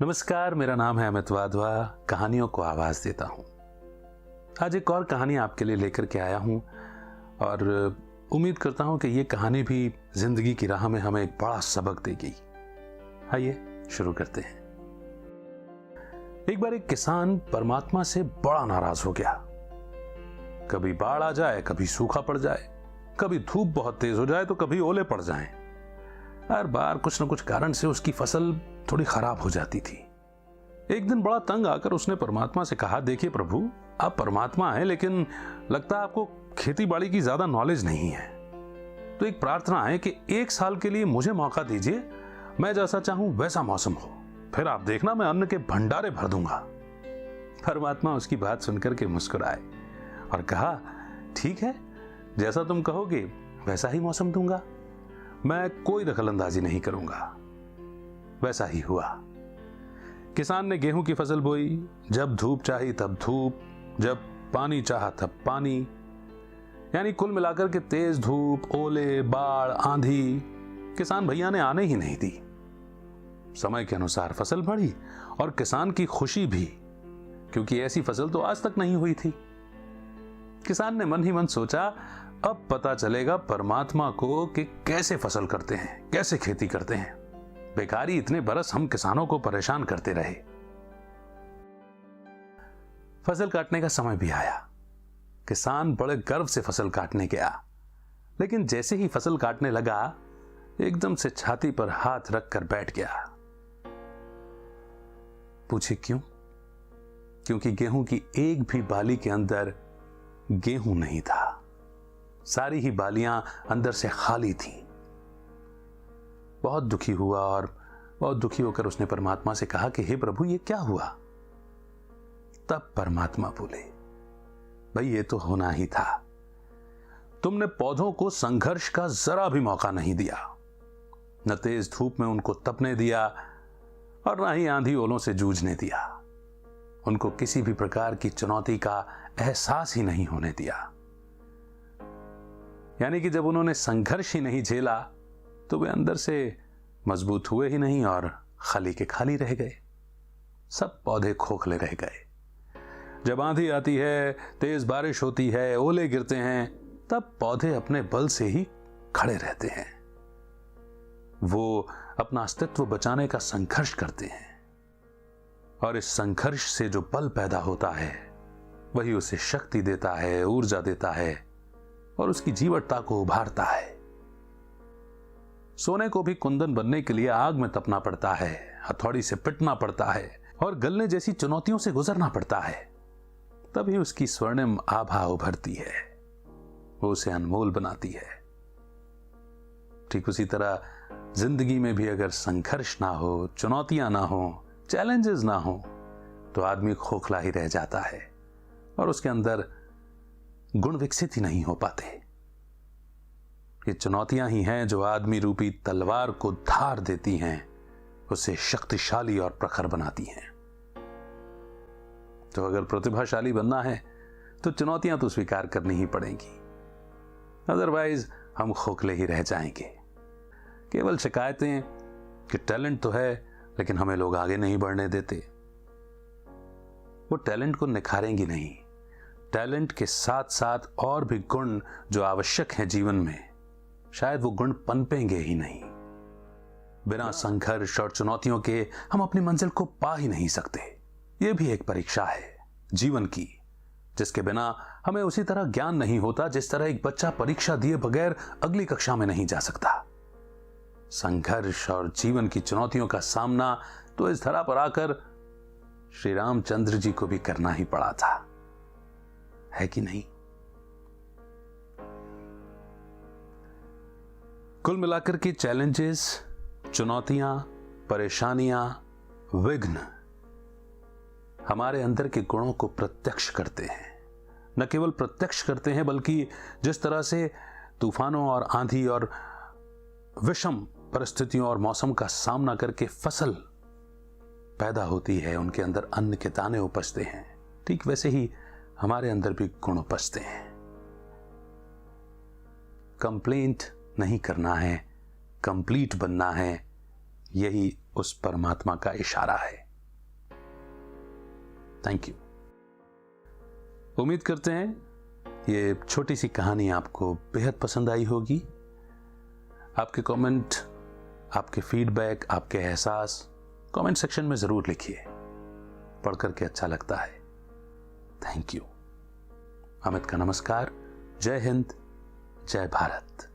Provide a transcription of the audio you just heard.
नमस्कार, मेरा नाम है अमित वाधवा। कहानियों को आवाज देता हूं। आज एक और कहानी आपके लिए लेकर के आया हूं और उम्मीद करता हूं कि ये कहानी भी जिंदगी की राह में हमें एक बड़ा सबक देगी। आइए शुरू करते हैं। एक बार एक किसान परमात्मा से बड़ा नाराज हो गया। कभी बाढ़ आ जाए, कभी सूखा पड़ जाए, कभी धूप बहुत तेज हो जाए तो कभी ओले पड़ जाएं। हर बार कुछ न कुछ कारण से उसकी फसल थोड़ी खराब हो जाती थी। एक दिन बड़ा तंग आकर उसने परमात्मा से कहा, देखिए प्रभु, आप परमात्मा हैं, लेकिन लगता है आपको खेती बाड़ी की ज्यादा नॉलेज नहीं है। तो एक प्रार्थना है कि एक साल के लिए मुझे मौका दीजिए, मैं जैसा चाहूं वैसा मौसम हो, फिर आप देखना मैं अन्न के भंडारे भर दूंगा। परमात्मा उसकी बात सुनकर के मुस्कुराए और कहा, ठीक है, जैसा तुम कहोगे वैसा ही मौसम दूंगा, मैं कोई दखलंदाजी नहीं करूंगा। वैसा ही हुआ। किसान ने गेहूं की फसल बोई। जब धूप चाही तब धूप, जब पानी चाहा तब पानी, यानी कुल मिलाकर के तेज धूप, ओले, बाढ़, आंधी किसान भैया ने आने ही नहीं दी। समय के अनुसार फसल बढ़ी और किसान की खुशी भी, क्योंकि ऐसी फसल तो आज तक नहीं हुई थी। किसान ने मन ही मन सोचा, अब पता चलेगा परमात्मा को कि कैसे फसल करते हैं, कैसे खेती करते हैं। बेकारी इतने बरस हम किसानों को परेशान करते रहे। फसल काटने का समय भी आया। किसान बड़े गर्व से फसल काटने गया, लेकिन जैसे ही फसल काटने लगा, एकदम से छाती पर हाथ रखकर बैठ गया। पूछे क्यों? क्योंकि गेहूं की एक भी बाली के अंदर गेहूं नहीं था। सारी ही बालियां अंदर से खाली थीं। बहुत दुखी हुआ और बहुत दुखी होकर उसने परमात्मा से कहा कि हे प्रभु, ये क्या हुआ? तब परमात्मा बोले, भाई ये तो होना ही था। तुमने पौधों को संघर्ष का जरा भी मौका नहीं दिया, न तेज धूप में उनको तपने दिया और न ही आंधी ओलों से जूझने दिया। उनको किसी भी प्रकार की चुनौती का एहसास ही नहीं होने दिया। यानी कि जब उन्होंने संघर्ष ही नहीं झेला तो वे अंदर से मजबूत हुए ही नहीं और खाली के खाली रह गए। सब पौधे खोखले रह गए। जब आंधी आती है, तेज बारिश होती है, ओले गिरते हैं, तब पौधे अपने बल से ही खड़े रहते हैं। वो अपना अस्तित्व बचाने का संघर्ष करते हैं और इस संघर्ष से जो बल पैदा होता है वही उसे शक्ति देता है, ऊर्जा देता है और उसकी जीवटता को उभारता है। सोने को भी कुंदन बनने के लिए आग में तपना पड़ता है, हथौड़ी से पिटना पड़ता है और गलने जैसी चुनौतियों से गुजरना पड़ता है, तभी उसकी स्वर्णिम आभा उभरती है, वो उसे अनमोल बनाती है। ठीक उसी तरह जिंदगी में भी अगर संघर्ष ना हो, चुनौतियां ना हो, चैलेंजेस ना हो, तो आदमी खोखला ही रह जाता है और उसके अंदर गुण विकसित ही नहीं हो पाते। ये चुनौतियां ही हैं जो आदमी रूपी तलवार को धार देती हैं, उसे शक्तिशाली और प्रखर बनाती हैं। तो अगर प्रतिभाशाली बनना है तो चुनौतियां तो स्वीकार करनी ही पड़ेंगी, अदरवाइज हम खोखले ही रह जाएंगे। केवल शिकायतें कि टैलेंट तो है लेकिन हमें लोग आगे नहीं बढ़ने देते, वो टैलेंट को निखारेंगी नहीं। टैलेंट के साथ साथ और भी गुण जो आवश्यक हैं जीवन में, शायद वो गुण पनपेंगे ही नहीं। बिना संघर्ष और चुनौतियों के हम अपनी मंजिल को पा ही नहीं सकते। ये भी एक परीक्षा है जीवन की, जिसके बिना हमें उसी तरह ज्ञान नहीं होता जिस तरह एक बच्चा परीक्षा दिए बगैर अगली कक्षा में नहीं जा सकता। संघर्ष और जीवन की चुनौतियों का सामना तो इस धरा पर आकर श्री रामचंद्र जी को भी करना ही पड़ा था, है कि नहीं? कुल मिलाकर के चैलेंजेस, चुनौतियां, परेशानियां, विघ्न हमारे अंदर के गुणों को प्रत्यक्ष करते हैं। न केवल प्रत्यक्ष करते हैं बल्कि जिस तरह से तूफानों और आंधी और विषम परिस्थितियों और मौसम का सामना करके फसल पैदा होती है, उनके अंदर अन्न के दाने उपजते हैं, ठीक वैसे ही हमारे अंदर भी गुण उपजते हैं। कंप्लेंट नहीं करना है, कंप्लीट बनना है, यही उस परमात्मा का इशारा है। Thank you. उम्मीद करते हैं ये छोटी सी कहानी आपको बेहद पसंद आई होगी। आपके कमेंट, आपके फीडबैक, आपके एहसास कमेंट सेक्शन में ज़रूर लिखिए, पढ़ करके अच्छा लगता है। Thank you. अमित का नमस्कार। जय हिंद, जय भारत।